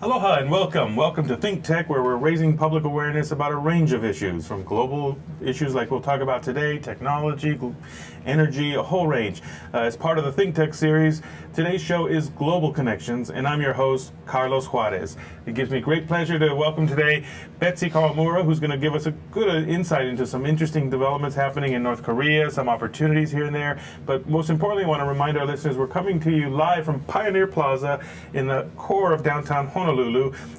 Aloha and welcome. Welcome to Think Tech, where we're raising public awareness about a range of issues, from global issues like we'll talk about today, technology, energy, a whole range. As part of the Think Tech series, today's show is Global Connections, and I'm your host, Carlos Juarez. It gives me great pleasure to welcome today Betsy Kawamura, who's going to give us a good insight into some interesting developments happening in North Korea, some opportunities here and there. But most importantly, I want to remind our listeners we're coming to you live from Pioneer Plaza in the core of downtown Honolulu,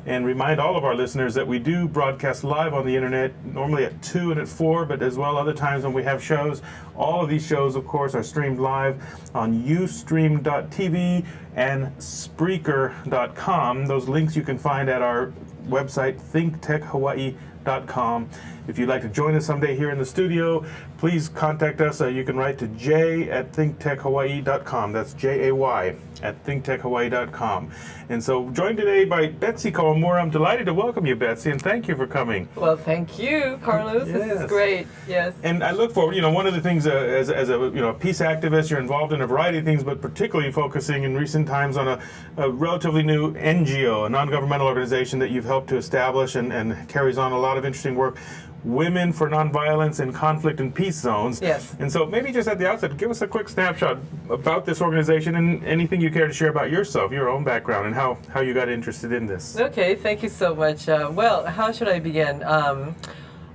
and remind all of our listeners that we do broadcast live on the internet, normally at 2 and at 4, but as well other times when we have shows. All of these shows, of course, are streamed live on ustream.tv and Spreaker.com. Those links you can find at our website, thinktechhawaii.com. If you'd like to join us someday here in the studio, please contact us. You can write to jay@thinktechhawaii.com. That's Jay at thinktechhawaii.com. And so, joined today by Betsy Kawamura. I'm delighted to welcome you, Betsy, and thank you for coming. Well, thank you, Carlos. Yes. This is great. Yes. And I look forward, one of the things as a peace activist, you're involved in a variety of things, but particularly focusing in recent times on a relatively new NGO, a non-governmental organization that you've helped to establish and carries on a lot of interesting work. Women for Nonviolence in Conflict and Peace Zones. Yes. And so maybe just at the outset, give us a quick snapshot about this organization and anything you care to share about yourself, your own background, and how you got interested in this. Okay, thank you so much. Well, how should I begin?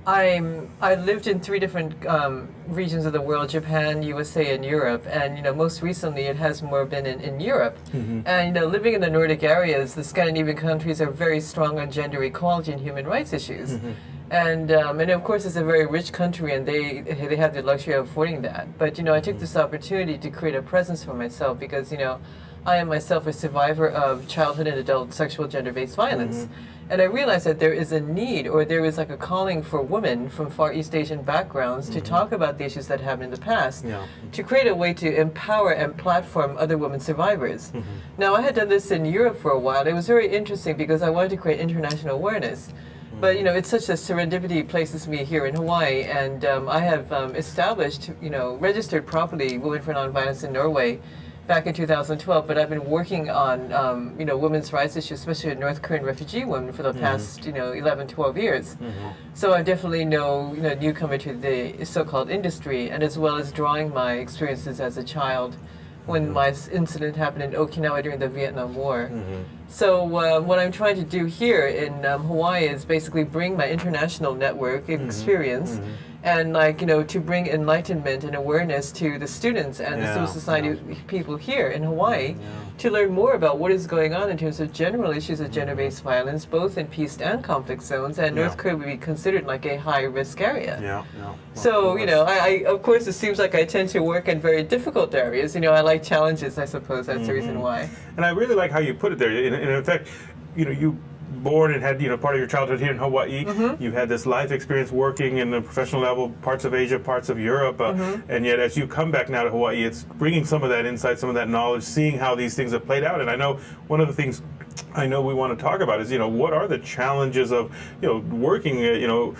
I lived in 3 different regions of the world: Japan, USA, and Europe. And most recently, it has more been in Europe. Mm-hmm. And living in the Nordic areas, the Scandinavian countries are very strong on gender equality and human rights issues. Mm-hmm. And of course, it's a very rich country, and they have the luxury of affording that. But I took this opportunity to create a presence for myself because I am myself a survivor of childhood and adult sexual gender-based violence. Mm-hmm. And I realized that there is a need, or there is like a calling for women from Far East Asian backgrounds mm-hmm. to talk about the issues that happened in the past, to create a way to empower and platform other women survivors. Mm-hmm. Now, I had done this in Europe for a while. It was very interesting because I wanted to create international awareness. But it's such a serendipity places me here in Hawaii, and I have established, registered properly Women for Nonviolence in Norway back in 2012. But I've been working on, women's rights issues, especially with North Korean refugee women, for the past, 11, 12 years. Mm-hmm. So I definitely know, newcomer to the so-called industry, and as well as drawing my experiences as a child when my incident happened in Okinawa during the Vietnam War. Mm-hmm. So what I'm trying to do here in Hawaii is basically bring my international network experience and to bring enlightenment and awareness to the students and the civil society people here in Hawaii to learn more about what is going on in terms of general issues of gender-based violence, both in peace and conflict zones, and North Korea would be considered like a high-risk area. So, I of course, it seems like I tend to work in very difficult areas. I like challenges, I suppose. That's the reason why. And I really like how you put it there. In fact, you born and had part of your childhood here in Hawaii. Mm-hmm. You had this life experience working in the professional level, parts of Asia, parts of Europe, and yet as you come back now to Hawaii, it's bringing some of that insight, some of that knowledge, seeing how these things have played out. And I know one of the things I know we want to talk about is what are the challenges of working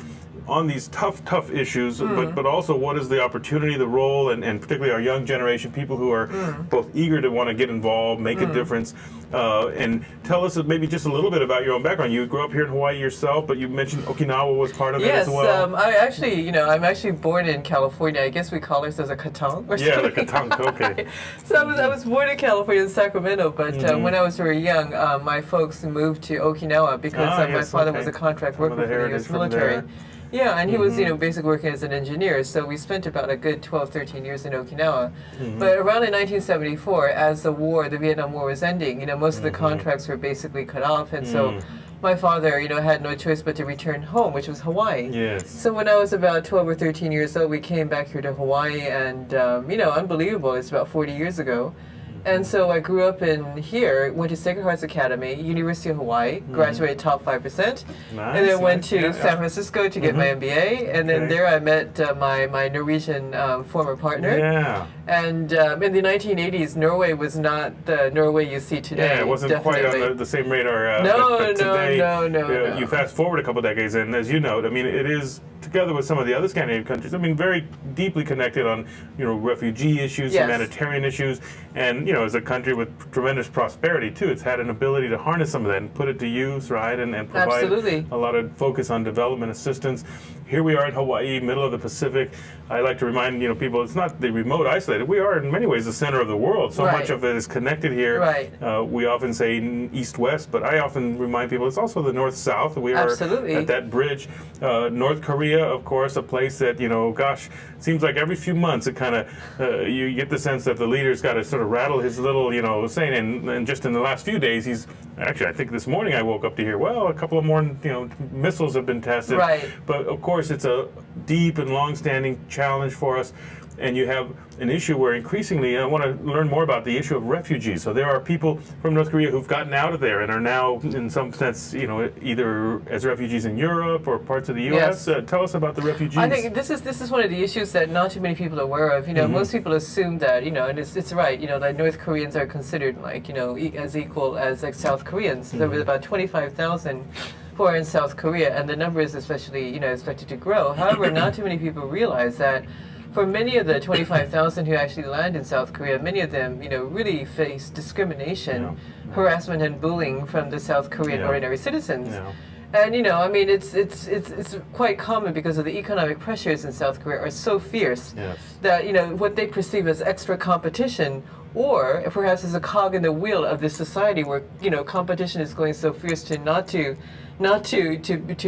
on these tough issues, but also what is the opportunity, the role, and particularly our young generation, people who are both eager to want to get involved, make a difference, and tell us maybe just a little bit about your own background. You grew up here in Hawaii yourself, but you mentioned Okinawa was part of it as well. Yes, I'm actually born in California. I guess we call ourselves a katong or something. Yeah, the katong, okay. So I was born in California, in Sacramento, but when I was very young, my folks moved to Okinawa because my father was a contract worker for the U.S. military. Yeah, and he was, basically working as an engineer, so we spent about a good 12, 13 years in Okinawa. But around in 1974, as the Vietnam War was ending, most of the contracts were basically cut off, and so my father, had no choice but to return home, which was Hawaii. Yes. So when I was about 12 or 13 years old, we came back here to Hawaii, and, unbelievable, it's about 40 years ago. And so I grew up in here, went to Sacred Hearts Academy, University of Hawaii, graduated top 5%, nice, and then went to San Francisco to get my MBA, and then there I met my Norwegian former partner. Yeah. And in the 1980s, Norway was not the Norway you see today. Yeah, it wasn't quite on the same radar. No. You fast forward a couple decades, and as you know, I mean, it is together with some of the other Scandinavian countries, I mean, very deeply connected on, refugee issues, Yes. humanitarian issues, and, as a country with tremendous prosperity, too, it's had an ability to harness some of that and put it to use, right, and provide Absolutely. a lot of focus on development assistance. Here we are in Hawaii, middle of the Pacific. I like to remind, people, it's not the remote isolated. We are, in many ways, the center of the world. So Right. much of it is connected here. Right. We often say east-west, but I often remind people it's also the north-south. We are Absolutely. at that bridge. North Korea, of course, a place that, gosh, seems like every few months it kind of, you get the sense that the leader's got to sort of rattle his little, saying, and just in the last few days, actually, I think this morning I woke up to hear, well, a couple of more, missiles have been tested. Right. But of course, it's a deep and long-standing challenge for us. And you have an issue where increasingly, I want to learn more about the issue of refugees. So there are people from North Korea who've gotten out of there and are now, in some sense, either as refugees in Europe or parts of the U.S. Yes. Tell us about the refugees. I think this is one of the issues that not too many people are aware of. Most people assume that, and it's right, that North Koreans are considered like, as equal as like South Koreans. There was about 25,000 who are in South Korea, and the number is especially, expected to grow. However, not too many people realize that for many of the 25,000 who actually land in South Korea, many of them, really face discrimination, harassment, and bullying from the South Korean ordinary citizens. Yeah. And it's quite common because of the economic pressures in South Korea are so fierce that what they perceive as extra competition, or perhaps as a cog in the wheel of this society where competition is going so fierce to not to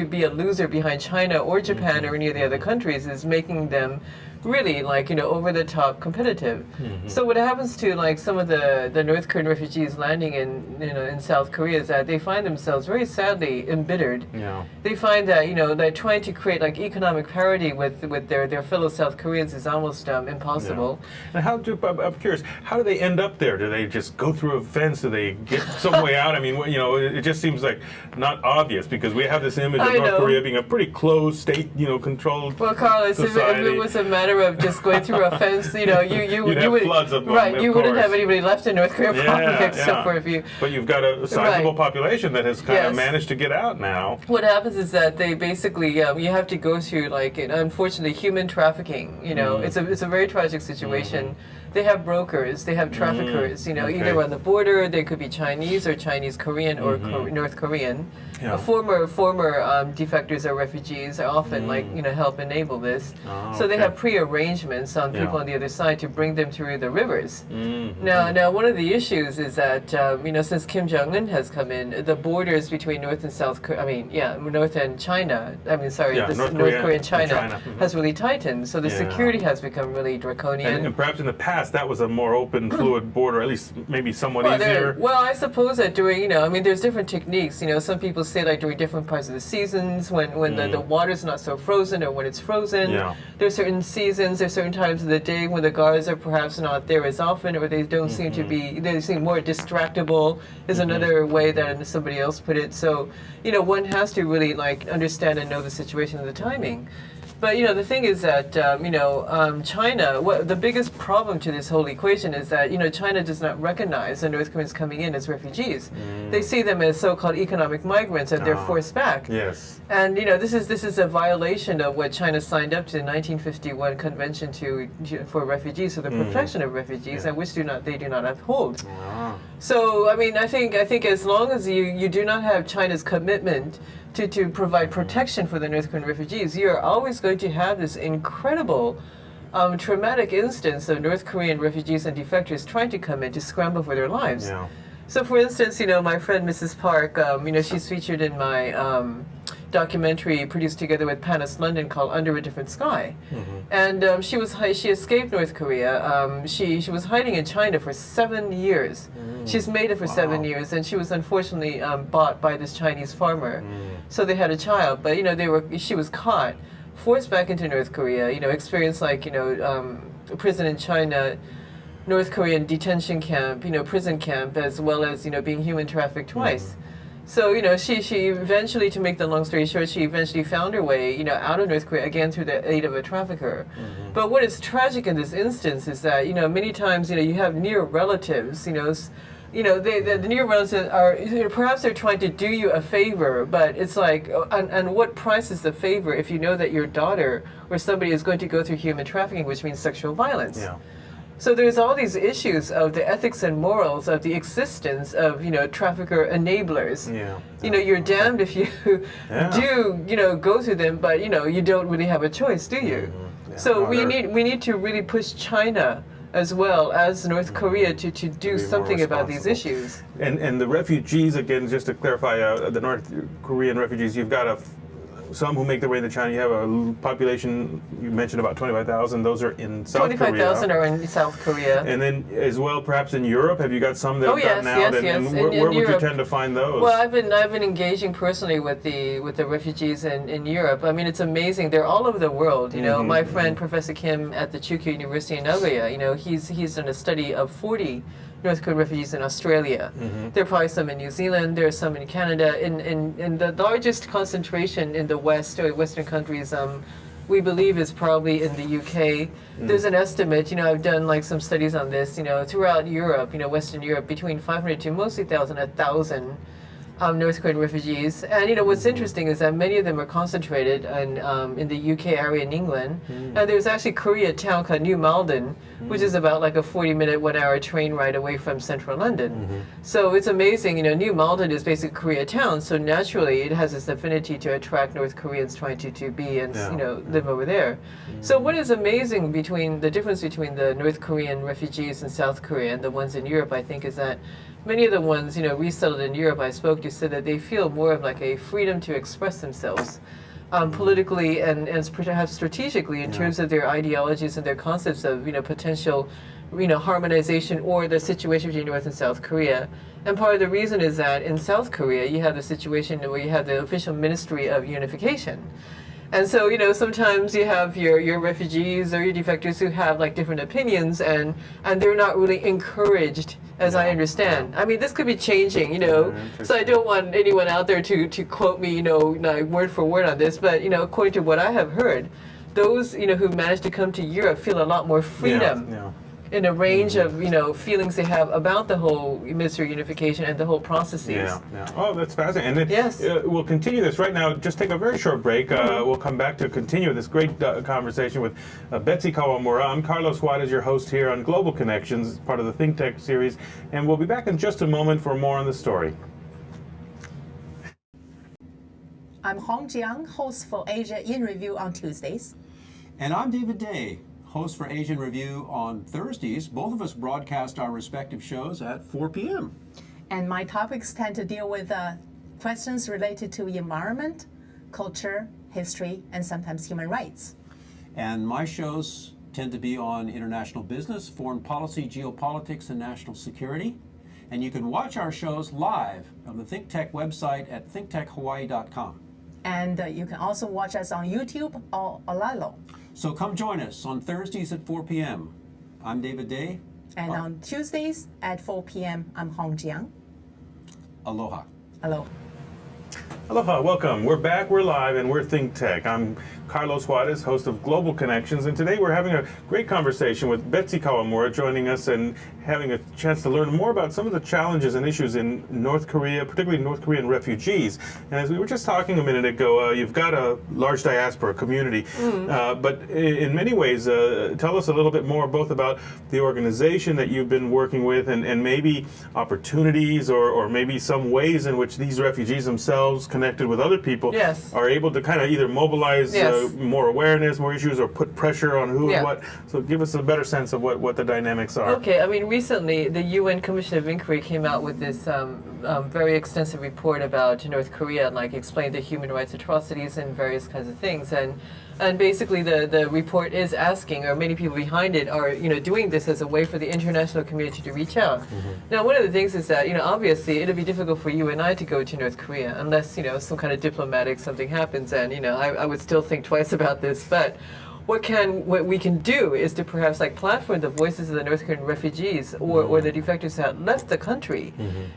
be a loser behind China or Japan or any of the other countries, is making them really over the top competitive. So what happens to some of the North Korean refugees landing in South Korea is that they find themselves very sadly embittered. Yeah. They find that that trying to create economic parity with their fellow South Koreans is almost impossible. Yeah. And I'm curious, how do they end up there? Do they just go through a fence? Do they get some way out? I mean, it just seems like not obvious because we have this image of North Korea being a pretty closed state, controlled. Well, Carlos, if it was a matter of just going through a fence, you would floods of them, right. You wouldn't course. have anybody left in North Korea probably except for a few. But you've got a sizable population that has kind of Yes. managed to get out now. What happens is that they basically you have to go through unfortunately human trafficking. It's a very tragic situation. They have brokers, they have traffickers. Either on the border, they could be Chinese or Chinese Korean or North Korean. Yeah. Former defectors or refugees are often help enable this. So they have pre-arrangements on people on the other side to bring them through the rivers. Now one of the issues is that since Kim Jong-un has come in, the borders between North and South Korea, North and China. North Korea and China has really tightened. So the security has become really draconian. And perhaps in the past that was a more open, fluid border, at least maybe somewhat easier. Well, I suppose that during there's different techniques. Some people say during different parts of the seasons when the water's not so frozen or when it's frozen. There's certain seasons, there's certain times of the day when the guards are perhaps not there as often, or they don't seem to be. They seem more distractible. Is another way that somebody else put it. So one has to really understand and know the situation and the timing. But the thing is that China. The biggest problem to this whole equation is that China does not recognize the North Koreans coming in as refugees. They see them as so-called economic migrants, and they're forced back. Yes. And this is a violation of what China signed up to the 1951 Convention for Refugees, for the protection of refugees, and which they do not uphold. So I think as long as you do not have China's commitment to provide protection for the North Korean refugees, you are always going to have this incredible traumatic instance of North Korean refugees and defectors trying to come in to scramble for their lives. Yeah. So for instance, my friend Mrs. Park, she's featured in my documentary produced together with Panis London called Under a Different Sky. And she escaped North Korea. She was hiding in China for 7 years. She's made it for 7 years, and she was unfortunately bought by this Chinese farmer. So they had a child, but she was caught, forced back into North Korea, experienced prison in China, North Korean detention camp, prison camp, as well as being human trafficked twice. So she eventually, to make the long story short, she eventually found her way out of North Korea again through the aid of a trafficker. But what is tragic in this instance is that many times you have near relatives the near relatives are, perhaps they're trying to do you a favor, but it's like, and what price is the favor if you know that your daughter or somebody is going to go through human trafficking, which means sexual violence? Yeah. So there's all these issues of the ethics and morals of the existence of, trafficker enablers. Yeah. You're damned if you do, go through them, but, you don't really have a choice, do you? Yeah. So we need to really push China as well as North Korea to do something about these issues. And the refugees, again, just to clarify, the North Korean refugees, you've got some who make their way to China. You have a population, you mentioned about 25,000. Those are in South Korea. 25,000 are in South Korea. And then as well, perhaps in Europe, have you got some that have gotten out? Yes. And where would you tend to find those? Well, I've been engaging personally with the refugees in Europe. I mean, it's amazing. They're all over the world. My friend Professor Kim at the Chukyu University in Nagoya. He's done a study of 40 North Korean refugees in Australia. There are probably some in New Zealand. There are some in Canada. In the largest concentration in the West or Western countries, we believe is probably in the UK. There's an estimate. I've done like some studies on this. Throughout Europe, Western Europe, between 500 to mostly 1,000 North Korean refugees. And what's interesting is that many of them are concentrated in the UK area in England. And there's actually a town called New Malden, which is about like a 40-minute, 1-hour train ride away from central London. So it's amazing. New Malden is basically a Koreatown, so naturally it has this affinity to attract North Koreans trying to be and live over there. So what is amazing the difference between the North Korean refugees in South Korea and the ones in Europe, I think, is that many of the ones, resettled in Europe I spoke to said that they feel more of like a freedom to express themselves politically and perhaps strategically in terms of their ideologies and their concepts of, potential, harmonization or the situation between North and South Korea. And part of the reason is that in South Korea, you have the situation where you have the official Ministry of Unification. And so, sometimes you have your refugees or your defectors who have like different opinions and they're not really encouraged, as I understand. I mean, this could be changing, so I don't want anyone out there to quote me, word for word on this, but, according to what I have heard, those, who managed to come to Europe feel a lot more freedom. In a range of feelings they have about the whole Ministry of Unification and the whole processes. Yeah. Oh, that's fascinating. And then we'll continue this right now. Just take a very short break. We'll come back to continue this great conversation with Betsy Kawamura. I'm Carlos Juarez, your host here on Global Connections, part of the Think Tech series, and we'll be back in just a moment for more on the story. I'm Hong Jiang, host for Asia in Review on Tuesdays. And I'm David Day, host for Asian Review on Thursdays. Both of us broadcast our respective shows at 4 p.m. And my topics tend to deal with questions related to environment, culture, history, and sometimes human rights. And my shows tend to be on international business, foreign policy, geopolitics, and national security. And you can watch our shows live on the ThinkTech website at thinktechhawaii.com. And you can also watch us on YouTube or Olalo. So come join us on Thursdays at 4 p.m. I'm David Day. And on Tuesdays at 4 p.m., I'm Hong Jiang. Aloha. Hello. Aloha, welcome. We're back, we're live, and we're Think Tech. I'm Carlos Juarez, host of Global Connections, and today we're having a great conversation with Betsy Kawamura joining us and having a chance to learn more about some of the challenges and issues in North Korea, particularly North Korean refugees. And as we were just talking a minute ago, you've got a large diaspora community, but in many ways, tell us a little bit more both about the organization that you've been working with and maybe opportunities or maybe some ways in which these refugees themselves, connected with other people, are able to kind of either mobilize more awareness, more issues, or put pressure on who and what. So give us a better sense of what the dynamics are. Okay, I mean, recently the UN Commission of Inquiry came out with this very extensive report about North Korea and like explained the human rights atrocities and various kinds of things. And basically the report is asking, or many people behind it are, doing this as a way for the international community to reach out. Now, one of the things is that, obviously it'll be difficult for you and I to go to North Korea unless, some kind of diplomatic something happens. And, I would still think twice about this. But what we can do is to perhaps like platform the voices of the North Korean refugees or the defectors that left the country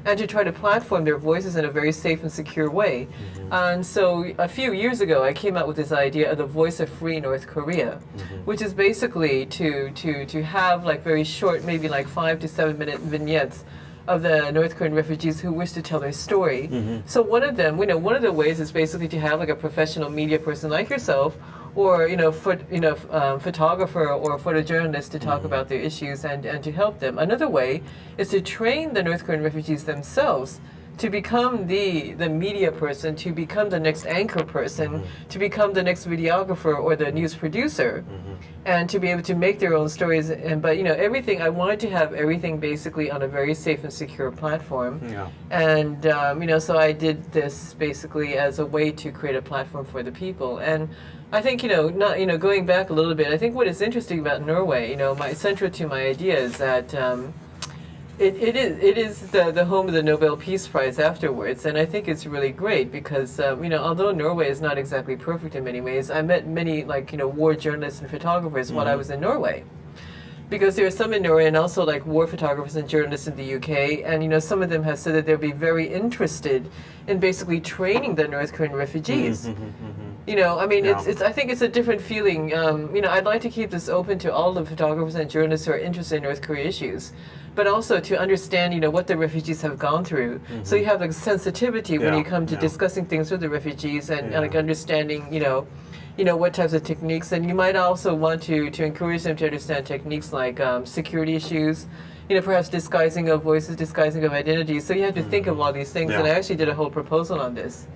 and to try to platform their voices in a very safe and secure way. And so a few years ago I came out with this idea of the Voice of Free North Korea, which is basically to have like very short, maybe like 5 to 7 minute vignettes of the North Korean refugees who wish to tell their story. So one of them, one of the ways is basically to have like a professional media person like yourself, or photographer or photojournalist to talk about their issues and to help them. Another way is to train the North Korean refugees themselves to become the media person, to become the next anchor person, to become the next videographer or the news producer, and to be able to make their own stories. But everything, I wanted to have everything basically on a very safe and secure platform. Yeah. And so I did this basically as a way to create a platform for the people. And I think going back a little bit, I think what is interesting about Norway, central to my idea is that it is the home of the Nobel Peace Prize afterwards, and I think it's really great because although Norway is not exactly perfect in many ways, I met many war journalists and photographers while I was in Norway. Because there are some in Norway and also like war photographers and journalists in the UK, and some of them have said that they'll be very interested in basically training the North Korean refugees. I think it's a different feeling. I'd like to keep this open to all the photographers and journalists who are interested in North Korea issues, but also to understand, what the refugees have gone through. So you have like sensitivity when you come to discussing things with the refugees and like understanding, what types of techniques, and you might also want to encourage them to understand techniques like security issues, perhaps disguising of voices, disguising of identities. So you have to think of all these things, and I actually did a whole proposal on this.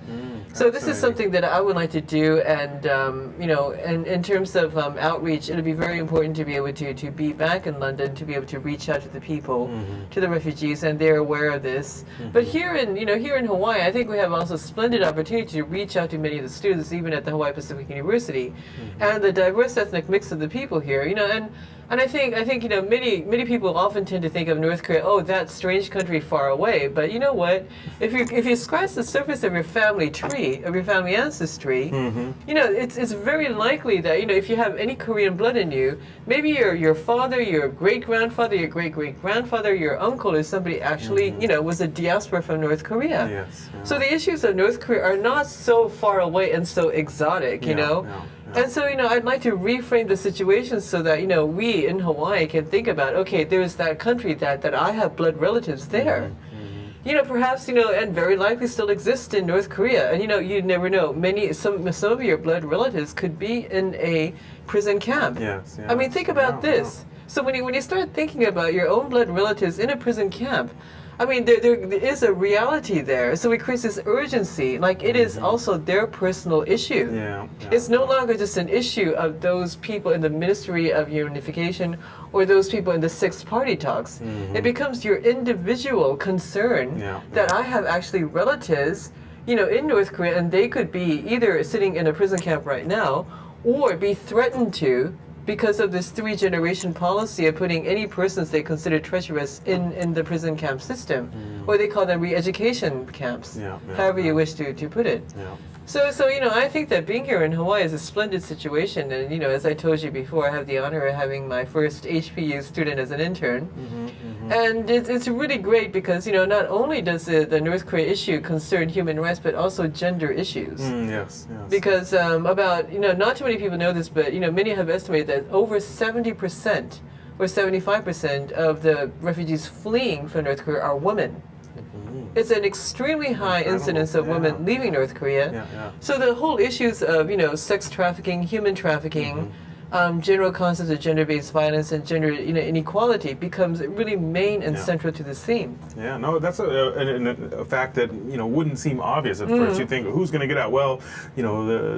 So this is something that I would like to do, and and in terms of outreach, it'll be very important to be able to be back in London, to be able to reach out to the people, to the refugees, and they're aware of this. But here in Hawaii, I think we have also a splendid opportunity to reach out to many of the students, even at the Hawaii Pacific University, and the diverse ethnic mix of the people here. And I think many people often tend to think of North Korea, oh, that strange country far away. But you know what? If you scratch the surface of your family tree, of your family ancestry, it's very likely that if you have any Korean blood in you, maybe your father, your great grandfather, your great great grandfather, your uncle is somebody actually was a diaspora from North Korea. Yes. Yeah. So the issues of North Korea are not so far away and so exotic, And so, I'd like to reframe the situation so that, we in Hawaii can think about, okay, there's that country that I have blood relatives there. Perhaps, and very likely still exist in North Korea. And, you never know. Some of your blood relatives could be in a prison camp. Yes. I mean, think about this. So when you start thinking about your own blood relatives in a prison camp, I mean, there is a reality there. So it creates this urgency, like it is also their personal issue. It's no longer just an issue of those people in the Ministry of Unification or those people in the Sixth Party talks. It becomes your individual concern that I have actually relatives, in North Korea, and they could be either sitting in a prison camp right now or be threatened to because of this three-generation policy of putting any persons they consider treacherous in the prison camp system, or they call them re-education camps, however you wish to put it. So I think that being here in Hawaii is a splendid situation, and as I told you before, I have the honor of having my first HPU student as an intern, and it's really great because not only does the North Korea issue concern human rights, but also gender issues. Yes. Because about not too many people know this, but many have estimated that over 70% or 75% of the refugees fleeing from North Korea are women. It's an extremely high incidence of women leaving North Korea. So the whole issues of sex trafficking, human trafficking, general concepts of gender-based violence and gender inequality becomes really main and central to this theme. That's a fact that wouldn't seem obvious at first. You think, who's going to get out? Well,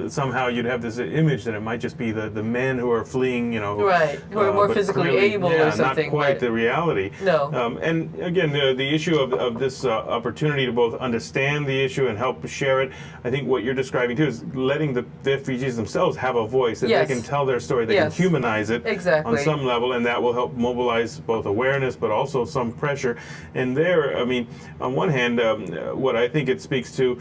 somehow you'd have this image that it might just be the men who are fleeing, who are more physically able or something. Not quite the reality. No. And again, the issue of this opportunity to both understand the issue and help share it, I think what you're describing too is letting the refugees themselves have a voice, that they can tell their story. They can humanize it on some level, and that will help mobilize both awareness but also some pressure. And there, I mean, on one hand, what I think it speaks to,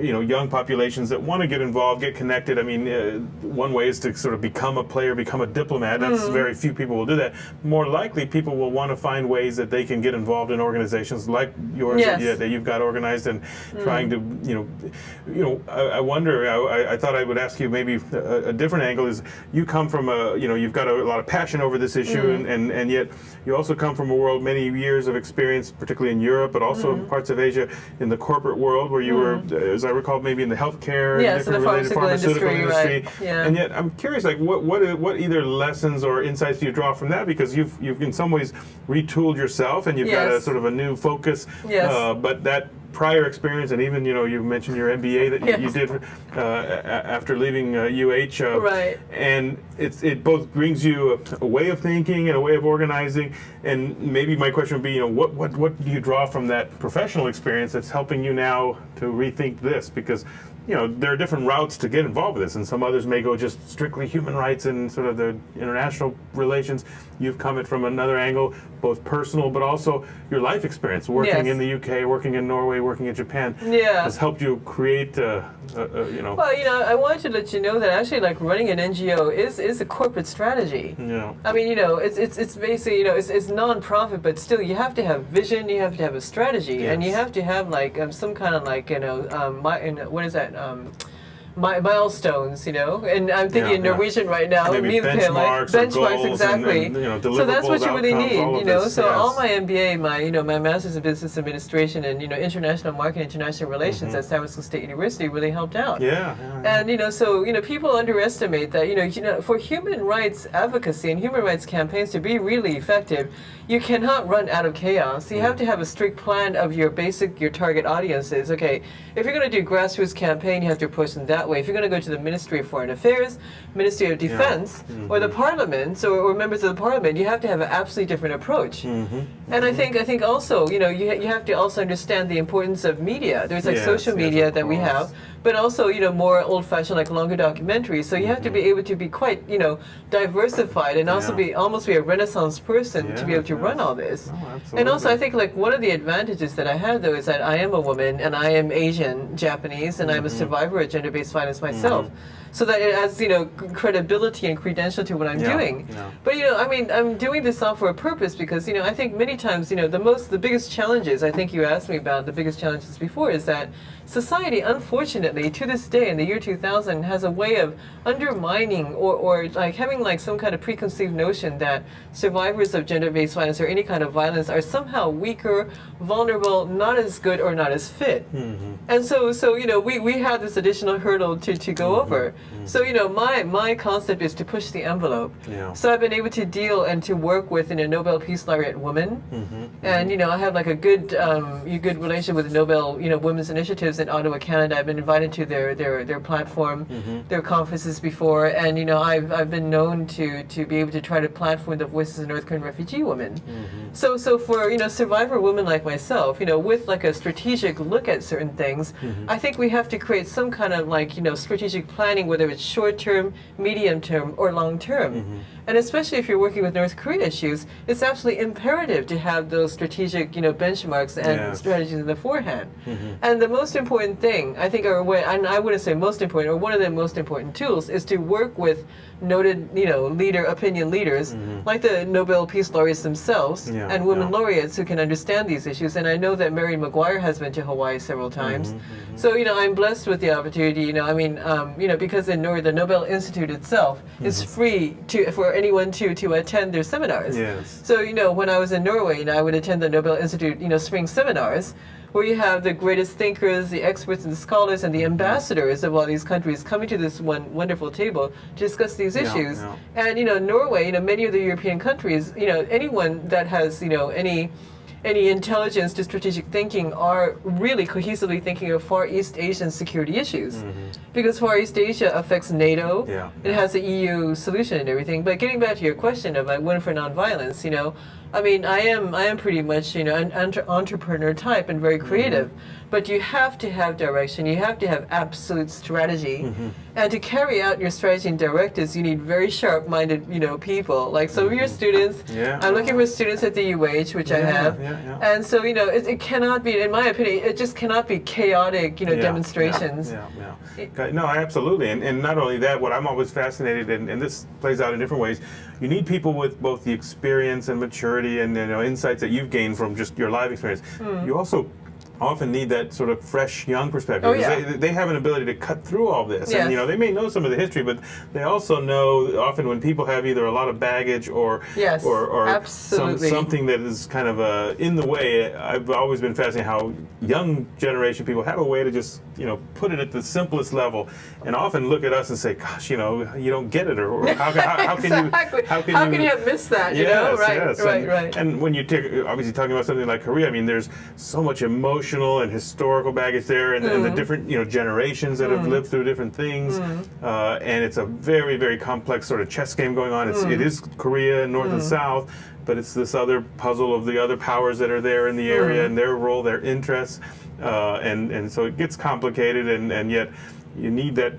young populations that want to get involved, get connected. I mean, one way is to sort of become a player, become a diplomat. That's very few people will do that. More likely, people will want to find ways that they can get involved in organizations like yours that you've got organized, and trying to, I wonder. I thought I would ask you maybe a different angle. Is you come from you've got a lot of passion over this issue, and yet, you also come from a world, many years of experience, particularly in Europe, but also in parts of Asia, in the corporate world, where you were, as I recall, maybe in the healthcare, Yes, in the different related pharmaceutical industry, industry. right. Yeah. And yet, I'm curious, like, what either lessons or insights do you draw from that? Because you've in some ways retooled yourself, and you've got a Yes. sort of a new focus. Yes. But that prior experience, and even you mentioned your MBA that Yes. you did after leaving UH, Right. and it both brings you a way of thinking and a way of organizing. And maybe my question would be, what do you draw from that professional experience that's helping you now to rethink this? Because there are different routes to get involved with this, and some others may go just strictly human rights and sort of the international relations. You've come at it from another angle, both personal, but also your life experience, working Yes. in the UK, working in Norway, working in Japan, Yeah. has helped you create, Well, I wanted to let you know that actually, like, running an NGO is a corporate strategy. I mean, it's basically, it's non-profit, but still, you have to have vision, you have to have a strategy, and you Yes. have to have like some kind of like what is that? Milestones, and I'm thinking in Norwegian right now. Maybe benchmarks or goals exactly. and so that's what you really deliverables, outcomes, all need, of this, So yes. all my MBA, my Master's in Business Administration and International Marketing, International Relations at San Francisco State University really helped out. Yeah. And so people underestimate that for human rights advocacy and human rights campaigns to be really effective, you cannot run out of chaos. You have to have a strict plan of your target audiences. Okay, if you're going to do grassroots campaign, you have to approach them that way. If you're going to go to the Ministry of Foreign Affairs, Ministry of Defense, or the Parliament, or members of the Parliament, you have to have an absolutely different approach. And I think also you have to also understand the importance of media. There's like social media that we have, but also more old-fashioned, like longer documentaries. So you have to be able to be quite diversified and also almost be a Renaissance person to be able to run all this. And also I think like one of the advantages that I have though is that I am a woman and I am Asian, Japanese, and I'm a survivor of gender-based violence myself. So that it adds, credibility and credential to what I'm doing. But I'm doing this all for a purpose because I think many times the biggest challenges I think you asked me about the biggest challenges before is that society, unfortunately, to this day in the year 2000, has a way of undermining or like having like some kind of preconceived notion that survivors of gender-based violence or any kind of violence are somehow weaker, vulnerable, not as good, or not as fit. And so we have this additional hurdle to go over. So my concept is to push the envelope. So I've been able to deal and to work with a Nobel Peace Laureate woman, and I have like a good relationship with the Nobel Women's Initiatives in Ottawa, Canada. I've been invited to their platform, their conferences before, and I've been known to be able to try to platform the voices of North Korean refugee women. So for survivor women like myself, with like a strategic look at certain things, I think we have to create some kind of like strategic planning, whether it's short term, medium term, or long term. And especially if you're working with North Korea issues, it's absolutely imperative to have those strategic, benchmarks and strategies in the forehand. And the most important thing, I think, and I wouldn't say most important, or one of the most important tools, is to work with noted, opinion leaders, like the Nobel Peace Laureates themselves, and women laureates who can understand these issues. And I know that Mary Maguire has been to Hawaii several times. So, I'm blessed with the opportunity, because in Norway, the Nobel Institute itself is free for anyone to attend their seminars. So, when I was in Norway, I would attend the Nobel Institute, spring seminars, where you have the greatest thinkers, the experts and the scholars and the ambassadors of all these countries coming to this one wonderful table to discuss these issues. And, Norway, many of the European countries, anyone that has, any intelligence to strategic thinking are really cohesively thinking of Far East Asian security issues. Because Far East Asia affects NATO, it has the EU solution and everything. But getting back to your question of Win for Nonviolence, I am pretty much, an entrepreneur type and very creative. But you have to have direction. You have to have absolute strategy. And to carry out your strategy and directives, you need very sharp-minded, people. Like some of your students, I'm looking for students at the UH, which I have. And so, it cannot be, in my opinion, it just cannot be chaotic, demonstrations. No, absolutely. And not only that, what I'm always fascinated in, and this plays out in different ways, you need people with both the experience and maturity and insights that you've gained from just your live experience. You also often need that sort of fresh, young perspective. Oh, yeah. They have an ability to cut through all this. Yes. And, they may know some of the history, but they also know often when people have either a lot of baggage or Yes, or absolutely. something that is kind of in the way. I've always been fascinated how young generation people have a way to just, put it at the simplest level and often look at us and say, gosh, you don't get it, or how can Exactly. you, how can you have missed that, Yes, Right, yes. right. And when you obviously talking about something like Korea, I mean, there's so much emotional and historical baggage there, and the different generations that have lived through different things, and it's a very, very complex sort of chess game going on. It is Korea, North and South, but it's this other puzzle of the other powers that are there in the area and their role, their interests, and so it gets complicated, and yet you need that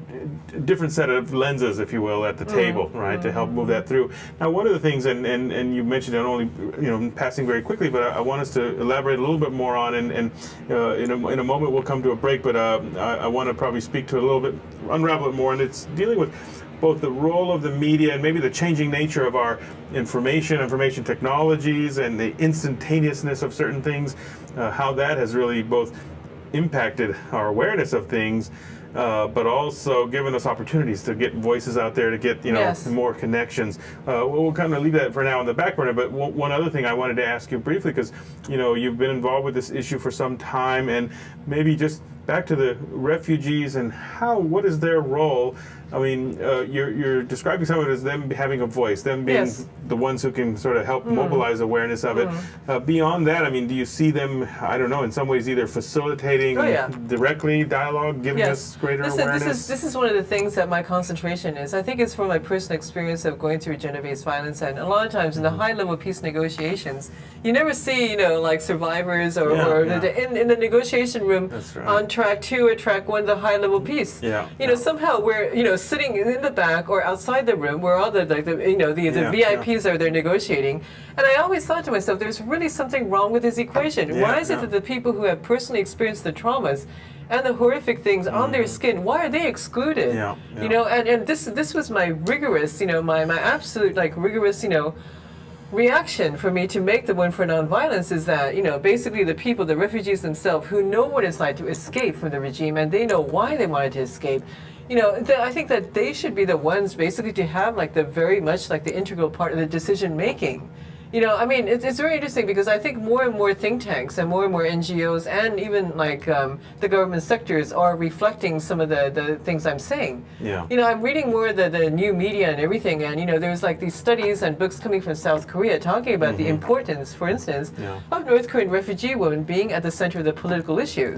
different set of lenses, if you will, at the table, right, to help move that through. Now, one of the things, and you mentioned it only, passing very quickly, but I want us to elaborate a little bit more on, and in a moment we'll come to a break, but I want to probably speak to it a little bit, unravel it more, and it's dealing with both the role of the media and maybe the changing nature of our information technologies, and the instantaneousness of certain things, how that has really both impacted our awareness of things, but also given us opportunities to get voices out there, to get Yes. more connections. We'll kind of leave that for now on the back burner. But one other thing I wanted to ask you briefly, because you've been involved with this issue for some time, and maybe just back to the refugees and what is their role? I mean, you're describing some of it as them having a voice, them being Yes. the ones who can sort of help mobilize awareness of it. Beyond that, I mean, do you see them, I don't know, in some ways either facilitating directly dialogue, giving us greater awareness? This is one of the things that my concentration is. I think it's from my personal experience of going through gender-based violence, and a lot of times in the high-level peace negotiations, you never see, like survivors in the negotiation room That's right. on track 2 or track 1, the high-level peace. Somehow we're sitting in the back or outside the room where all the VIPs are there negotiating, and I always thought to myself, there's really something wrong with this equation. Why is it that the people who have personally experienced the traumas and the horrific things on their skin, why are they excluded? And this was my rigorous, my absolute rigorous, reaction for me to make the one for nonviolence is that, basically the people, the refugees themselves, who know what it's like to escape from the regime, and they know why they wanted to escape. I think that they should be the ones basically to have the very much the integral part of the decision making. It's very interesting because I think more and more think tanks and more NGOs and even the government sectors are reflecting some of the things I'm saying. I'm reading more of the new media and everything, and there's these studies and books coming from South Korea talking about the importance, for instance, of North Korean refugee women being at the center of the political issue.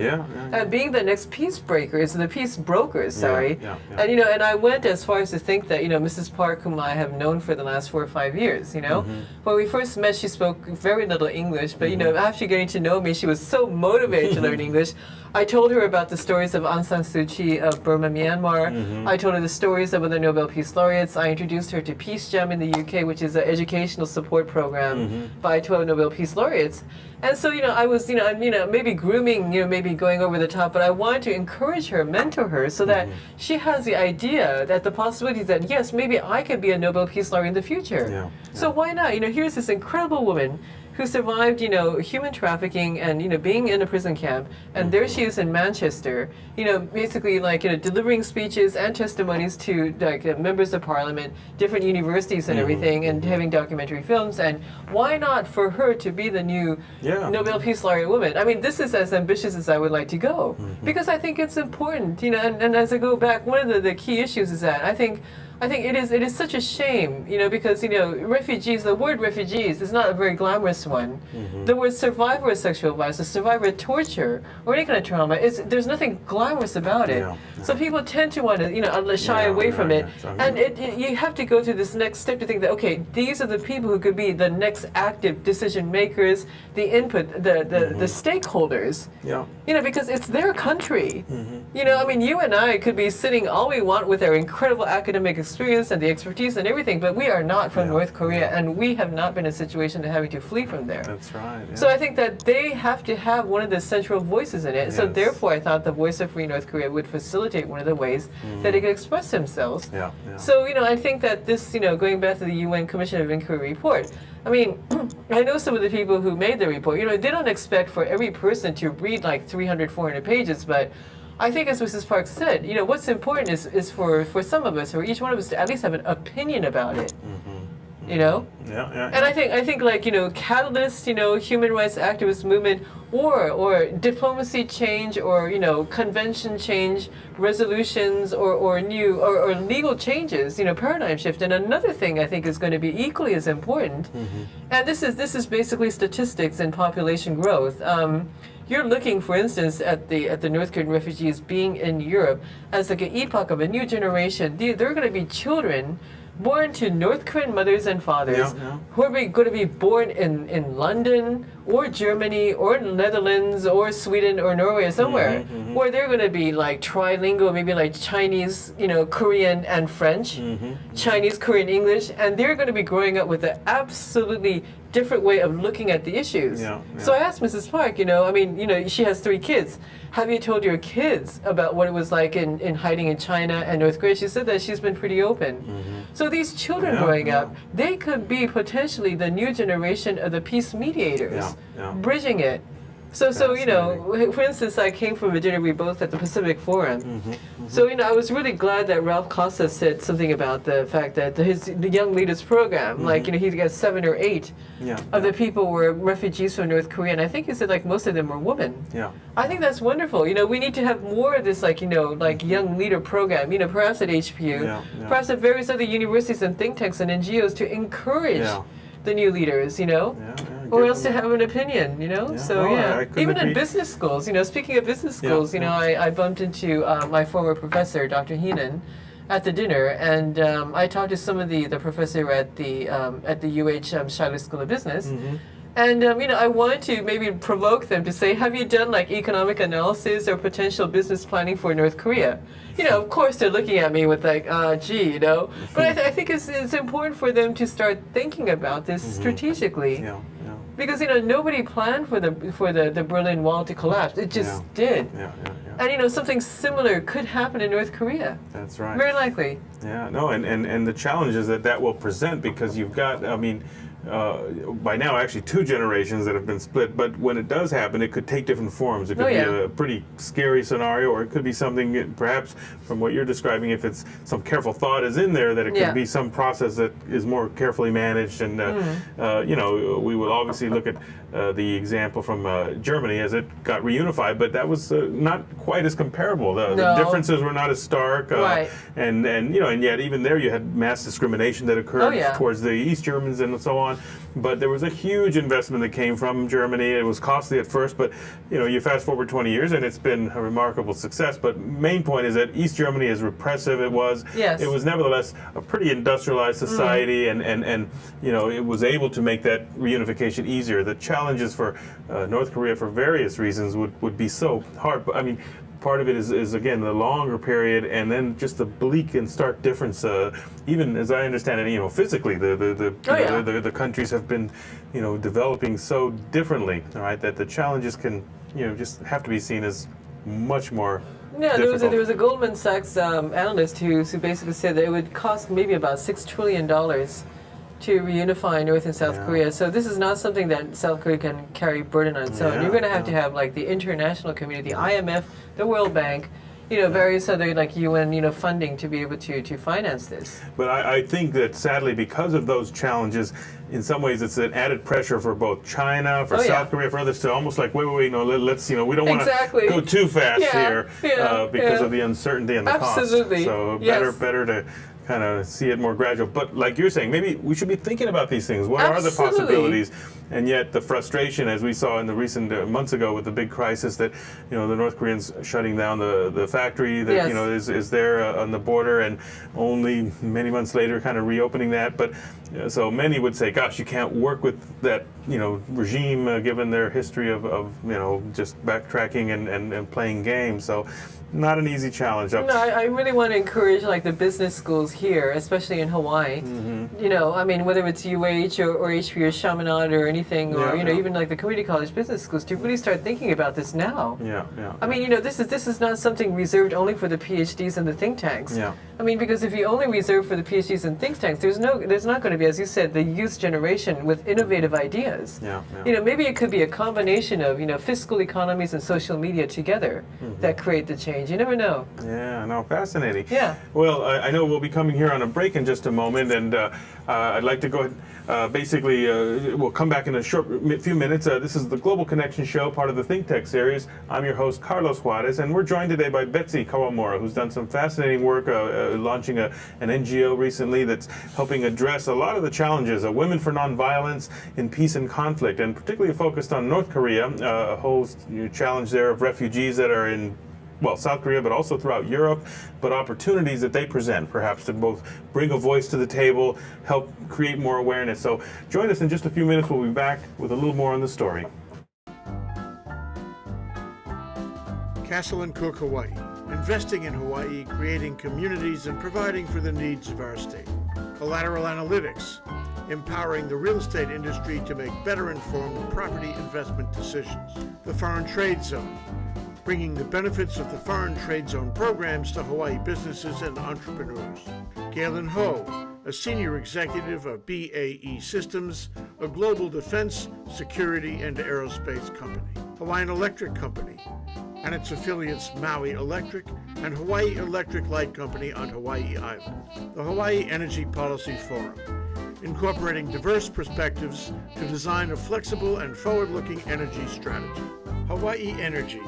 And being the next peace breakers, the peace brokers, and I went as far as to think that, Mrs. Park, whom I have known for the last 4 or 5 years, when we first met, she spoke very little English, but after getting to know me, she was so motivated to learn English. I told her about the stories of Aung San Suu Kyi of Burma, Myanmar. I told her the stories of other Nobel Peace Laureates. I introduced her to Peace Gem in the UK, which is an educational support program by 12 Nobel Peace Laureates. And so, I was, maybe grooming, maybe going over the top, but I wanted to encourage her, mentor her, so that she has the idea that the possibility that, yes, maybe I could be a Nobel Peace Laureate in the future. So why not? Here's this incredible woman who survived, human trafficking and, being in a prison camp. And there she is in Manchester, basically delivering speeches and testimonies to members of parliament, different universities and everything, and having documentary films. And why not for her to be the new Nobel Peace Laureate woman? I mean, this is as ambitious as I would like to go, because I think it's important, and as I go back, one of the key issues is that I think it is such a shame, because refugees. The word refugees is not a very glamorous one. The word survivor of sexual violence, the survivor of torture, or any kind of trauma, there's nothing glamorous about it. So people tend to want to shy away from it, and you have to go through this next step to think that these are the people who could be the next active decision makers, the input, the stakeholders. Because it's their country. You and I could be sitting all we want with our incredible academic experience and the expertise and everything, but we are not from Yeah, North Korea, yeah. and we have not been in a situation of having to flee from there. That's right. Yeah. So I think that they have to have one of the central voices in it. So Yes. therefore, I thought the Voice of Free North Korea would facilitate one of the ways that it could express themselves. Yeah, yeah. So, I think that this, going back to the UN Commission of Inquiry report, I mean, I know some of the people who made the report, they don't expect for every person to read like 300, 400 pages, but I think as Mrs. Park said, what's important is for some of us, or each one of us, to at least have an opinion about it. Yeah, yeah. And I think like, catalyst, human rights activist movement, or diplomacy change, or, convention change, resolutions, or new, or legal changes, paradigm shift. And another thing I think is going to be equally as important, and this is basically statistics and population growth. You're looking, for instance, at the North Korean refugees being in Europe as like an epoch of a new generation. They're going to be children born to North Korean mothers and fathers, Yeah. who are going to be born in London or Germany or Netherlands or Sweden or Norway or somewhere, where they're going to be like trilingual, maybe like Chinese, Korean and French, Chinese, Korean, English, and they're going to be growing up with an absolutely different way of looking at the issues. Yeah, So yeah. I asked Mrs. Park, she has 3 kids. Have you told your kids about what it was like in hiding in China and North Korea? She said that she's been pretty open. So these children Yeah, growing yeah. up, they could be potentially the new generation of the peace mediators, Yeah, yeah. bridging it. So for instance, I came from a dinner we both at the Pacific Forum. So I was really glad that Ralph Costa said something about the fact that the Young Leaders Program, like he got 7 or 8 Yeah, of the people were refugees from North Korea, and I think he said like most of them were women. Yeah. I think that's wonderful. We need to have more of this, like young leader program. Perhaps at HPU, Yeah, yeah. perhaps at various other universities and think tanks and NGOs to encourage Yeah. the new leaders. Yeah, Or give else to them- have an opinion. So No, yeah, I couldn't even in agree. business schools. Speaking of business Yeah, schools, yeah. I bumped into my former professor, Dr. Heenan, at the dinner, and I talked to some of the professor at the UH Shiloh School of Business. And I wanted to maybe provoke them to say, have you done like economic analysis or potential business planning for North Korea? Of course they're looking at me with like, gee, But I think it's important for them to start thinking about this strategically. Yeah, yeah. Because nobody planned for the Berlin Wall to collapse. It just did. Yeah, yeah, yeah. And something similar could happen in North Korea. That's right. Very likely. Yeah, no, and the challenges that will present, because you've got, by now actually 2 generations that have been split, but when it does happen, it could take different forms. It could be a pretty scary scenario, or it could be something, perhaps from what you're describing, if it's some careful thought is in there, that it could be some process that is more carefully managed. And we will obviously look at the example from Germany as it got reunified, but that was not quite as comparable. The differences were not as stark, Right. and yet even there you had mass discrimination that occurred towards the East Germans and so on. But there was a huge investment that came from Germany. It was costly at first, but you fast forward 20 years and it's been a remarkable success. But main point is that East Germany, as repressive it was, Yes. it was nevertheless a pretty industrialized society, and it was able to make that reunification easier. The challenges for North Korea, for various reasons, would be so hard. I mean, part of it is again the longer period, and then just the bleak and stark difference. Even as I understand it, physically, the countries have been, developing so differently. All right, that the challenges can, just have to be seen as much more. Yeah, difficult. there was a Goldman Sachs analyst who basically said that it would cost maybe about $6 trillion to reunify North and South Korea. So this is not something that South Korea can carry burden on its own. Yeah, You're going to have to have like the international community, the IMF, the World Bank, various other like UN, funding to be able to finance this. But I think that sadly, because of those challenges, in some ways it's an added pressure for both China, for South Korea, for others to almost like, wait, no, let's, we don't want to go too fast here because of the uncertainty and the Absolutely. cost. So better to kind of see it more gradual. But like you're saying, maybe we should be thinking about these things. What are the possibilities? And yet the frustration, as we saw in the recent months ago with the big crisis, that the North Koreans shutting down the factory that is there on the border, and only many months later kind of reopening that. But so many would say, gosh, you can't work with that regime given their history of just backtracking and playing games. So not an easy challenge. No, I really want to encourage like the business schools here, especially in Hawaii. You know, I mean, whether it's UH or HB or Chaminade or anything, or Yeah, yeah. even like the community college business schools, to really start thinking about this now. Yeah, yeah. I mean, you know, this is not something reserved only for the PhDs and the think tanks. Yeah. I mean, because if you only reserve for the PhDs and think tanks, there's not going to be, as you said, the youth generation with innovative ideas. Yeah, yeah. You know, maybe it could be a combination of, you know, fiscal economies and social media together that create the change. You never know. Yeah, no, fascinating. Yeah. Well, I know we'll be coming here on a break in just a moment, and I'd like to go ahead. Basically, we'll come back in a few minutes. This is the Global Connection Show, part of the Think Tech series. I'm your host, Carlos Juarez, and we're joined today by Betsy Kawamura, who's done some fascinating work launching an NGO recently that's helping address a lot of the challenges of Women for Nonviolence in Peace and Conflict, and particularly focused on North Korea, a whole challenge there of refugees that are in South Korea, but also throughout Europe, but opportunities that they present, perhaps to both bring a voice to the table, help create more awareness. So join us in just a few minutes. We'll be back with a little more on the story. Castle and Cook, Hawaii. Investing in Hawaii, creating communities, and providing for the needs of our state. Collateral Analytics, empowering the real estate industry to make better informed property investment decisions. The Foreign Trade Zone, bringing the benefits of the Foreign Trade Zone programs to Hawaii businesses and entrepreneurs. Galen Ho, a senior executive of BAE Systems, a global defense, security, and aerospace company. Hawaiian Electric Company and its affiliates Maui Electric and Hawaii Electric Light Company on Hawaii Island. The Hawaii Energy Policy Forum, incorporating diverse perspectives to design a flexible and forward-looking energy strategy. Hawaii Energy,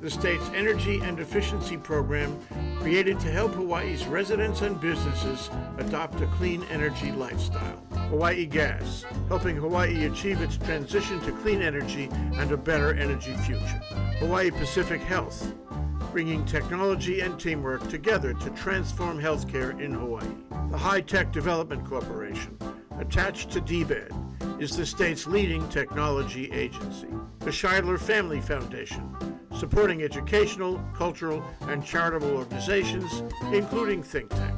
the state's energy and efficiency program created to help Hawaii's residents and businesses adopt a clean energy lifestyle. Hawaii Gas, helping Hawaii achieve its transition to clean energy and a better energy future. Hawaii Pacific Health, bringing technology and teamwork together to transform healthcare in Hawaii. The High Tech Development Corporation, attached to DBED, is the state's leading technology agency. The Scheidler Family Foundation, supporting educational, cultural, and charitable organizations, including Think Tech.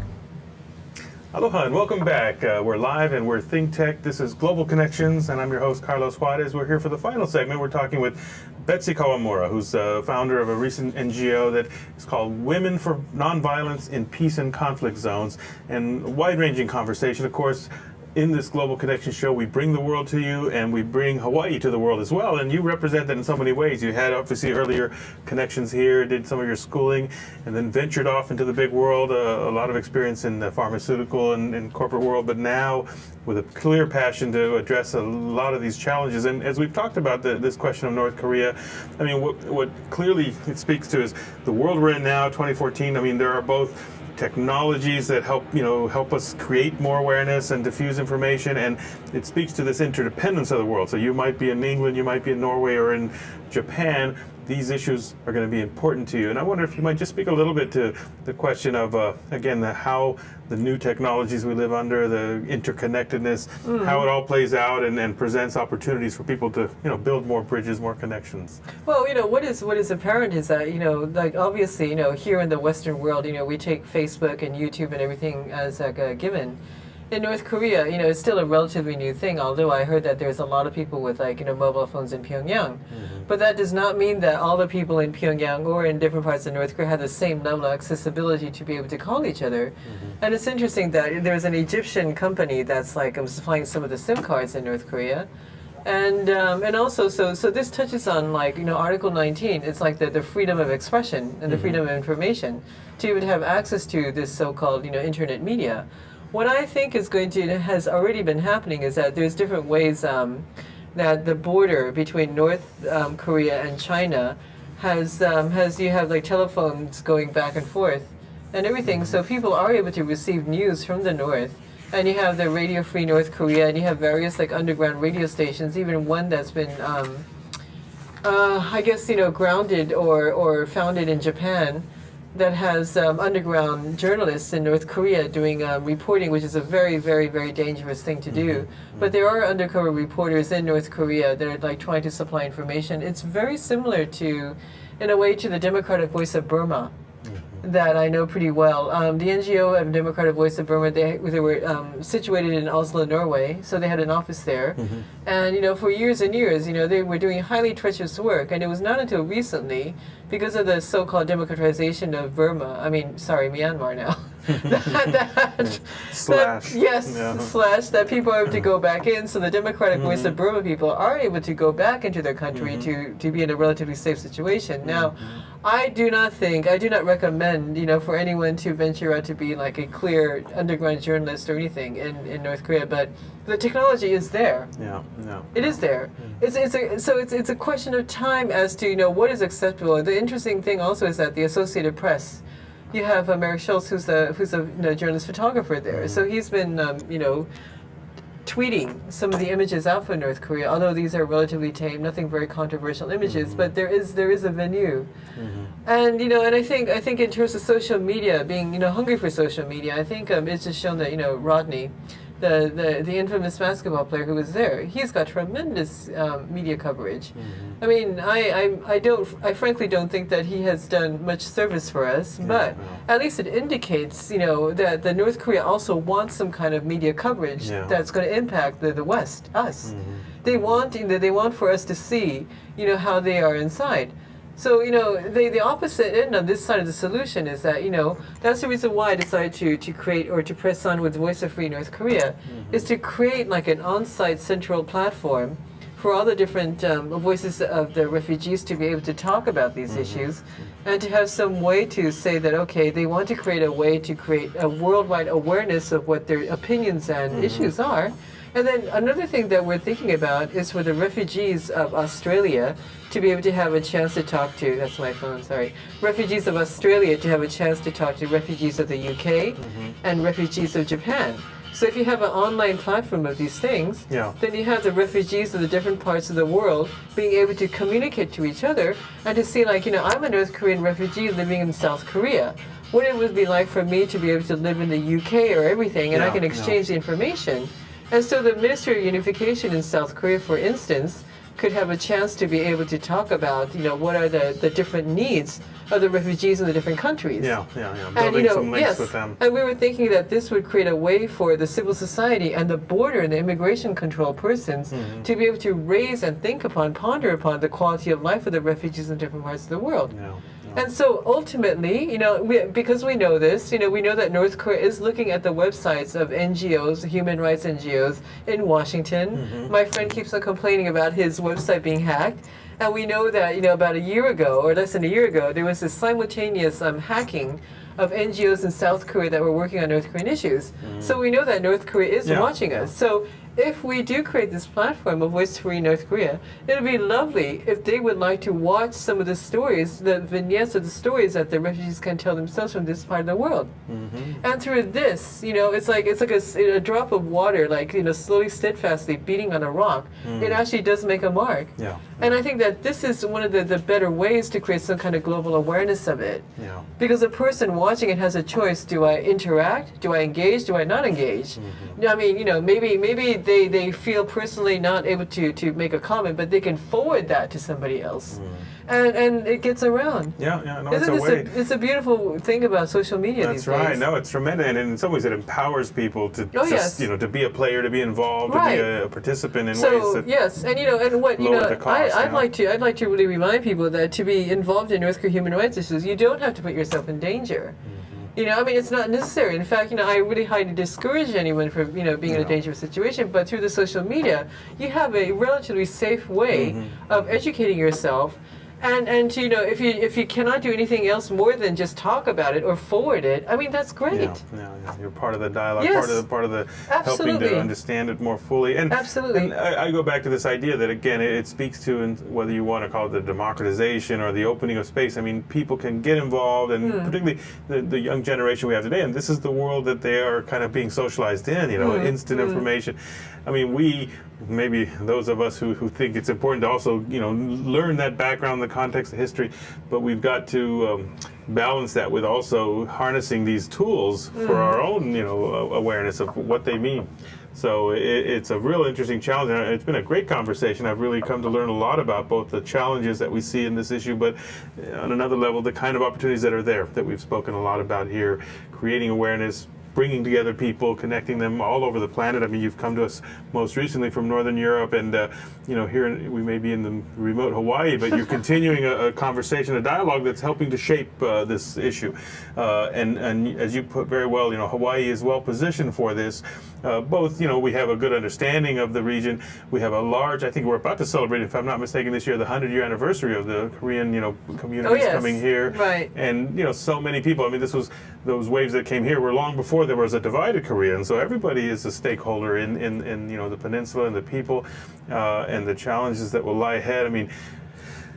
Aloha and welcome back. We're live and we're Think Tech. This is Global Connections, and I'm your host, Carlos Juarez. We're here for the final segment. We're talking with Betsy Kawamura, who's founder of a recent NGO that is called Women for Nonviolence in Peace and Conflict Zones, and a wide-ranging conversation, of course. In this Global Connection show, we bring the world to you, and we bring Hawaii to the world as well. And you represent that in so many ways. You had obviously earlier connections here, did some of your schooling, and then ventured off into the big world. A lot of experience in the pharmaceutical and corporate world, but now with a clear passion to address a lot of these challenges. And as we've talked about this question of North Korea, I mean, what clearly it speaks to is the world we're in now, 2014. I mean, there are both technologies that help us create more awareness and diffuse information, and it speaks to this interdependence of the world. So you might be in England, you might be in Norway or in Japan. These issues are going to be important to you. And I wonder if you might just speak a little bit to the question of, again, how the new technologies we live under, the interconnectedness, how it all plays out and presents opportunities for people to, build more bridges, more connections. Well, what is apparent is that, like obviously, here in the Western world, we take Facebook and YouTube and everything as like a given. In North Korea, it's still a relatively new thing, although I heard that there's a lot of people with mobile phones in Pyongyang. But that does not mean that all the people in Pyongyang or in different parts of North Korea have the same level of accessibility to be able to call each other. And it's interesting that there's an Egyptian company that's supplying some of the SIM cards in North Korea. And also, so this touches on Article 19. It's like the freedom of expression and the freedom of information to even have access to this so-called internet media. What I think has already been happening is that there's different ways that the border between North Korea and China has you have telephones going back and forth and everything, so people are able to receive news from the north. And you have the Radio Free North Korea, and you have various underground radio stations, even one that's been I guess grounded or founded in Japan, that has underground journalists in North Korea doing reporting, which is a very, very, very dangerous thing to do. But there are undercover reporters in North Korea that are trying to supply information. It's very similar to, in a way, to the Democratic Voice of Burma. that I know pretty well. The NGO and Democratic Voice of Burma, they were situated in Oslo, Norway, so they had an office there. And, you know, for years and years, you know, they were doing highly treacherous work, and it was not until recently, because of the so-called democratization of Burma, Myanmar now, that people are able to go back in, so the Democratic Voice of Burma people are able to go back into their country to be in a relatively safe situation. Now, I do not recommend, you know, for anyone to venture out to be like a clear underground journalist or anything in North Korea, but the technology is there. It is there. It's a question of time as to, you know, what is acceptable. The interesting thing also is that the Associated Press, you have Merrick Schultz, who's a you know, journalist photographer there. So he's been you know, tweeting some of the images out from North Korea, although these are relatively tame, nothing very controversial images, but there is a venue. And, you know, and I think in terms of social media, being, you know, hungry for social media, I think it's just shown that, you know, Rodney, the infamous basketball player who was there, he's got tremendous media coverage. I mean, I frankly don't think that he has done much service for us, but at least it indicates, you know, that the North Korea also wants some kind of media coverage that's going to impact the West, us. They want, you know, they want for us to see, you know, how they are inside. So, you know, the opposite end on this side of the solution is that, you know, that's the reason why I decided to create or to press on with Voice of Free North Korea, is to create like an on-site central platform for all the different voices of the refugees to be able to talk about these issues, and to have some way to say that, okay, they want to create a way to create a worldwide awareness of what their opinions and issues are. And then another thing that we're thinking about is for the refugees of Australia to be able to have a chance to talk to, that's my phone, sorry, refugees of Australia to have a chance to talk to refugees of the UK and refugees of Japan. So if you have an online platform of these things, then you have the refugees of the different parts of the world being able to communicate to each other and to see, like, you know, I'm a North Korean refugee living in South Korea. What it would be like for me to be able to live in the UK or everything, and I can exchange the information. And so the Ministry of Unification in South Korea, for instance, could have a chance to be able to talk about, you know, what are the different needs of the refugees in the different countries. Building some links with them. And we were thinking that this would create a way for the civil society and the border and the immigration control persons to be able to raise and think upon, ponder upon the quality of life of the refugees in different parts of the world. And so ultimately, you know, because we know this, you know, we know that North Korea is looking at the websites of NGOs, human rights NGOs in Washington. My friend keeps on complaining about his website being hacked. And we know that, you know, about a year ago, or less than a year ago, there was this simultaneous hacking of NGOs in South Korea that were working on North Korean issues. So we know that North Korea is watching us. So if we do create this platform of Voice Free North Korea, it would be lovely if they would like to watch some of the stories, the vignettes of the stories that the refugees can tell themselves from this part of the world. And through this, you know, it's like a drop of water, like, you know, slowly, steadfastly beating on a rock. It actually does make a mark. And I think that this is one of the better ways to create some kind of global awareness of it. Because a person watching it has a choice: do I interact? Do I engage? Do I not engage? I mean, you know, maybe they feel personally not able to make a comment, but they can forward that to somebody else. And it gets around. It's a beautiful thing about social media these days. That's right. No, it's tremendous, and in some ways it empowers people to you know, to be a player, to be involved, to be a participant in ways that and, you know, and what, you know, the cost, I'd like to really remind people that to be involved in North Korean human rights issues, you don't have to put yourself in danger. You know, I mean, it's not necessary. In fact, you know, I really highly discourage anyone from, you know, being in a dangerous situation. But through the social media, you have a relatively safe way of educating yourself. And to, you know, if you cannot do anything else more than just talk about it or forward it, I mean, that's great. You're part of the dialogue, part of the helping to understand it more fully. And and I go back to this idea that, again, it speaks to, and whether you want to call it the democratization or the opening of space. I mean, people can get involved, and particularly the young generation we have today. And this is the world that they are kind of being socialized in. You know, instant information. I mean, maybe those of us who think it's important to also, you know, learn that background, the context, the history, but we've got to balance that with also harnessing these tools for our own, you know, awareness of what they mean. So it's a real interesting challenge. And it's been a great conversation. I've really come to learn a lot about both the challenges that we see in this issue, but on another level, the kind of opportunities that are there that we've spoken a lot about here, creating awareness, bringing together people, connecting them all over the planet. I mean, you've come to us most recently from Northern Europe, and here we may be in the remote Hawaii, but you're continuing a conversation, a dialogue that's helping to shape this issue. And as you put very well, Hawaii is well positioned for this. Both, we have a good understanding of the region. We have a large, I think we're about to celebrate, if I'm not mistaken, this year, the 100-year anniversary of the Korean, communities coming here. Right. And, so many people, I mean, those waves that came here were long before there was a divided Korea, and so everybody is a stakeholder in the peninsula and the people and the challenges that will lie ahead. I mean,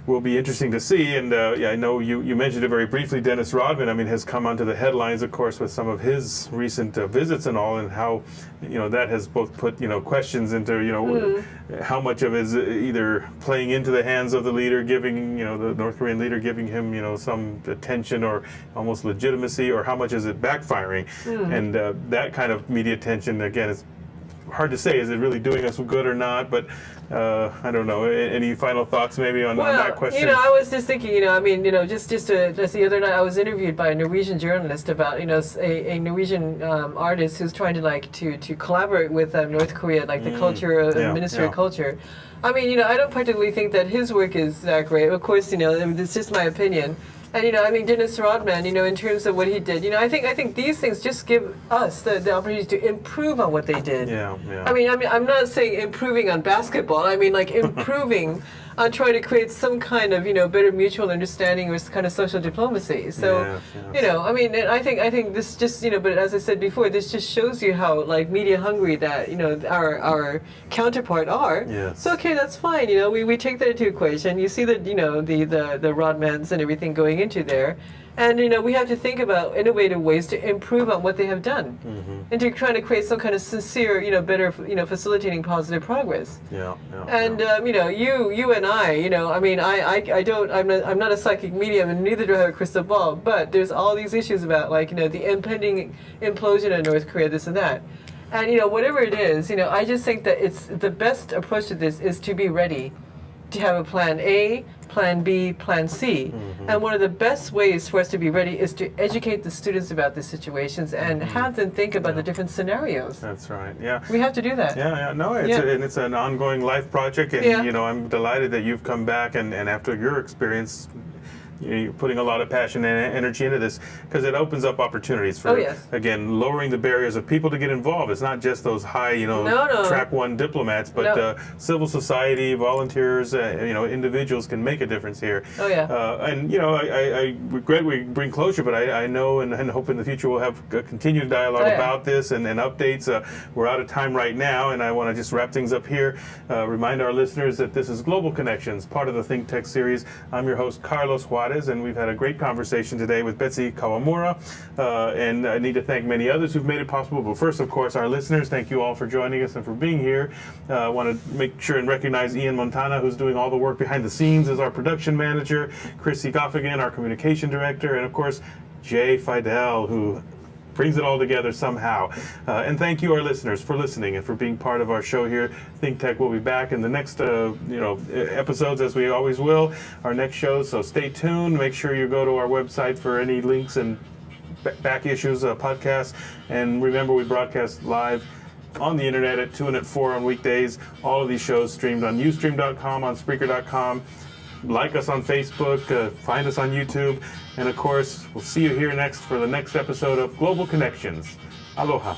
will be interesting to see. And I know you mentioned it very briefly. Dennis Rodman, I mean, has come onto the headlines, of course, with some of his recent visits and all, and how that has both put questions into how much of it is either playing into the hands of the leader, giving the North Korean leader giving him some attention or almost legitimacy, or how much is it backfiring? And that kind of media attention, again, is hard to say. Is it really doing us good or not? But I don't know. Any final thoughts maybe on that question? I was just thinking, just the other night I was interviewed by a Norwegian journalist about, a Norwegian artist who's trying to collaborate with North Korea, like the culture, Ministry of Culture. I mean, I don't particularly think that his work is that great. Of course, it's just my opinion. And Dennis Rodman, in terms of what he did, I think these things just give us the opportunity to improve on what they did. Yeah. I mean, I'm not saying improving on basketball. I mean, like improving on trying to create some kind of better mutual understanding or kind of social diplomacy. So, I think this just but as I said before, this just shows you how media hungry that our counterpart are. Yes. So okay, that's fine. We take that into equation. You see that the Rodmans and everything going into there. And we have to think about innovative ways to improve on what they have done, and to try to create some kind of sincere, better, facilitating positive progress. And you and I, I'm not a psychic medium, and neither do I have a crystal ball. But there's all these issues about the impending implosion of North Korea, this and that. And whatever it is, I just think that it's the best approach to this is to be ready to have a plan A, plan B, plan C. And one of the best ways for us to be ready is to educate the students about the situations and have them think about the different scenarios. That's right. Yeah. We have to do that. No, it's an ongoing life project, and I'm delighted that you've come back and after your experience, you're putting a lot of passion and energy into this, because it opens up opportunities for, again, lowering the barriers of people to get involved. It's not just those high, track one diplomats, but civil society, volunteers, individuals can make a difference here. And I regret we bring closure, but I know and hope in the future we'll have a continued dialogue about this and updates. We're out of time right now, and I want to just wrap things up here. Remind our listeners that this is Global Connections, part of the Think Tech series. I'm your host, Carlos Juarez, and we've had a great conversation today with Betsy Kawamura, and I need to thank many others who've made it possible. But first, of course, our listeners, thank you all for joining us and for being here. I want to make sure and recognize Ian Montana, who's doing all the work behind the scenes as our production manager, Chrissy Goffigan, our communication director, and of course, Jay Fidel, who brings it all together somehow. And thank you, our listeners, for listening and for being part of our show here. Think Tech will be back in the next episodes, as we always will, our next shows. So stay tuned. Make sure you go to our website for any links and back issues, podcasts. And remember, we broadcast live on the internet at 2 and at 4 on weekdays. All of these shows streamed on Ustream.com, on Spreaker.com. Like us on Facebook, find us on YouTube, and of course, we'll see you here next for the next episode of Global Connections. Aloha.